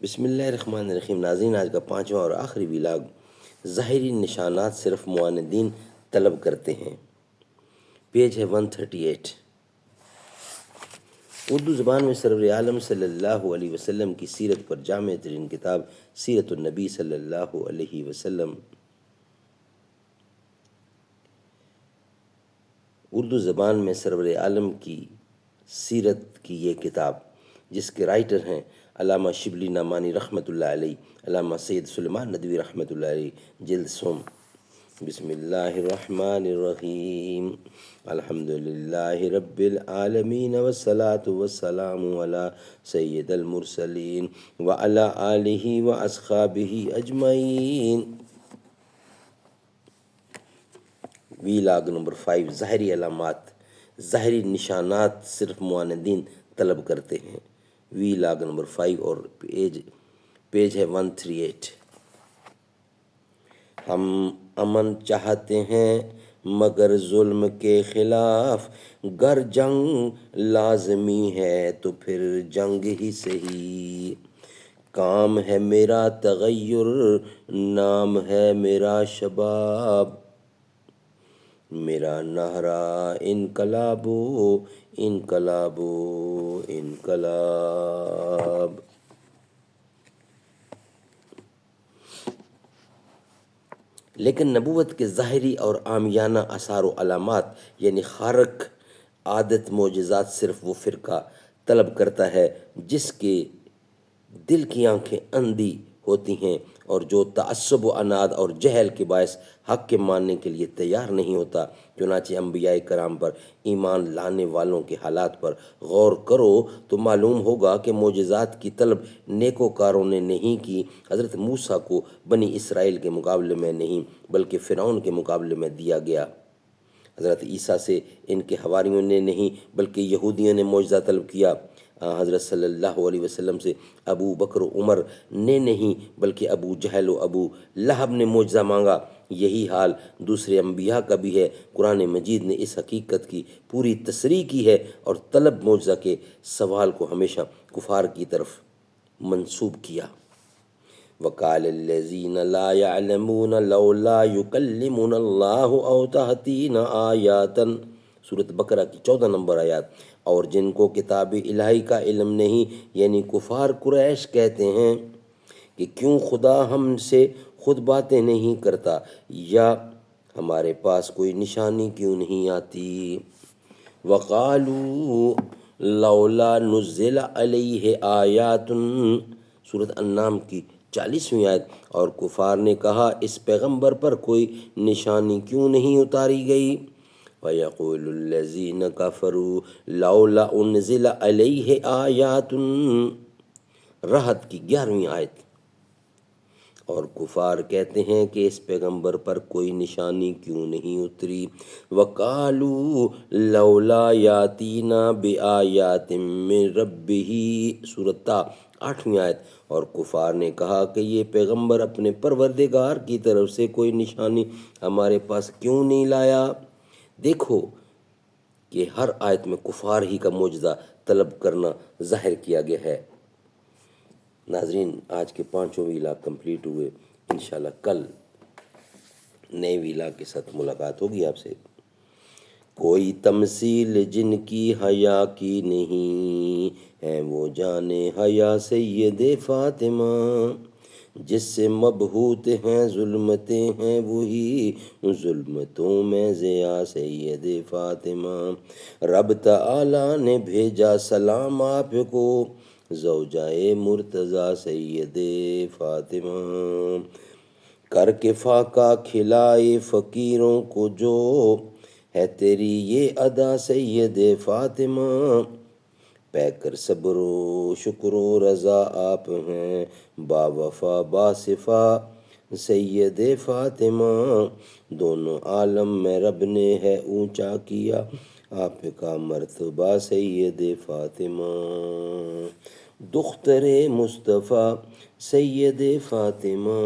بسم اللہ الرحمن الرحیم۔ ناظرین، آج کا پانچواں اور آخری ویلاگ ظاہری نشانات صرف معاندین طلب کرتے ہیں، پیج ہے 138۔ اردو زبان میں سرور عالم صلی اللہ علیہ وسلم کی سیرت پر جامع ترین کتاب سیرت النبی صلی اللہ علیہ وسلم، اردو زبان میں سرور عالم کی سیرت کی یہ کتاب، جس کے رائٹر ہیں علامہ شبلی نعمانی رحمۃ اللہ علیہ، علامہ سید سلیمان ندوی رحمۃ اللہ علیہ، جلد سوم۔ بسم اللہ الرحمن الرحیم، الحمد للہ رب العالمین والصلاة والسلام علی سید المرسلین وعلی آلہ واصحابہ اجمعین۔ ویلاگ نمبر 5، ظاہری علامات، ظاہری نشانات صرف معاندین طلب کرتے ہیں، ویلاگ نمبر 5 اور پیج ہے 138۔ ہم امن چاہتے ہیں مگر ظلم کے خلاف، گر جنگ لازمی ہے تو پھر جنگ ہی صحیح، کام ہے میرا تغیر نام ہے میرا شباب، میرا نہرا انقلاب انقلاب انقلاب۔ لیکن نبوت کے ظاہری اور عامیانہ آثار و علامات یعنی خارق عادت معجزات صرف وہ فرقہ طلب کرتا ہے جس کے دل کی آنکھیں اندھی ہوتی ہیں اور جو تعصب و عناد اور جہل کے باعث حق کے ماننے کے لیے تیار نہیں ہوتا۔ چنانچہ انبیاء کرام پر ایمان لانے والوں کے حالات پر غور کرو تو معلوم ہوگا کہ معجزات کی طلب نیکوکاروں نے نہیں کی۔ حضرت موسیٰ کو بنی اسرائیل کے مقابلے میں نہیں بلکہ فرعون کے مقابلے میں دیا گیا۔ حضرت عیسیٰ سے ان کے حواریوں نے نہیں بلکہ یہودیوں نے معجزہ طلب کیا۔ حضرت صلی اللہ علیہ وسلم سے ابو بکر و عمر نے نہیں بلکہ ابو جہل و ابو لہب نے معجزہ مانگا۔ یہی حال دوسرے انبیاء کا بھی ہے۔ قرآن مجید نے اس حقیقت کی پوری تصریح کی ہے اور طلب معجزہ کے سوال کو ہمیشہ کفار کی طرف منسوب کیا۔ وَقَالَ الَّذِينَ لَا يَعْلَمُونَ لَوْلَا يُكَلِّمُنَا اللَّهُ أَوْ تَأْتِينَا آیَاتٌ، سورۃ بقرہ کی 14 نمبر آیات۔ اور جن کو کتاب الہی کا علم نہیں یعنی کفار قریش کہتے ہیں کہ کیوں خدا ہم سے خود باتیں نہیں کرتا یا ہمارے پاس کوئی نشانی کیوں نہیں آتی۔ وَقَالُوا لَوْلَا نُزِّلَ عَلَيْهِ آیَاتٌ، سورۃ انعام کی 40ویں آیت۔ اور کفار نے کہا اس پیغمبر پر کوئی نشانی کیوں نہیں اتاری گئی۔ وَيَقُولُ الَّذِينَ كَفَرُوا لَوْلَا أُنزِلَ عَلَيْهِ آیَاتٌ، رحد کی 11ویں آیت۔ اور کفار کہتے ہیں کہ اس پیغمبر پر کوئی نشانی کیوں نہیں اتری۔ وَقَالُوا لَوْلَا يَأْتِينَا بِآیَاتٍ مِّن رَبِّهِ، سورۃ طٰ 8ویں آیت۔ اور کفار نے کہا کہ یہ پیغمبر اپنے پروردگار کی طرف سے کوئی نشانی ہمارے پاس کیوں نہیں لایا۔ دیکھو کہ ہر آیت میں کفار ہی کا معجزہ طلب کرنا ظاہر کیا گیا ہے۔ ناظرین، آج کے 5 ویلاگ کمپلیٹ ہوئے۔ انشاءاللہ کل نئے ویلاگ کے ساتھ ملاقات ہوگی آپ سے۔ کوئی تمثیل جن کی حیا کی نہیں ہے وہ جانے حیا سید فاطمہ، جس سے مبہوت ہیں ظلمتیں ہیں وہی ظلمتوں میں ضیا سید فاطمہ، رب تعالیٰ نے بھیجا سلام آپ کو زوجائے مرتضیٰ سید فاطمہ، کر کے فاقہ کھلائے فقیروں کو جو ہے تیری یہ ادا سید فاطمہ، پے کر صبر و شکر و رضا آپ ہیں با وفا با صفا سید فاطمہ، دونوں عالم میں رب نے ہے اونچا کیا آپ کا مرتبہ سید فاطمہ، دختر مصطفیٰ سید فاطمہ۔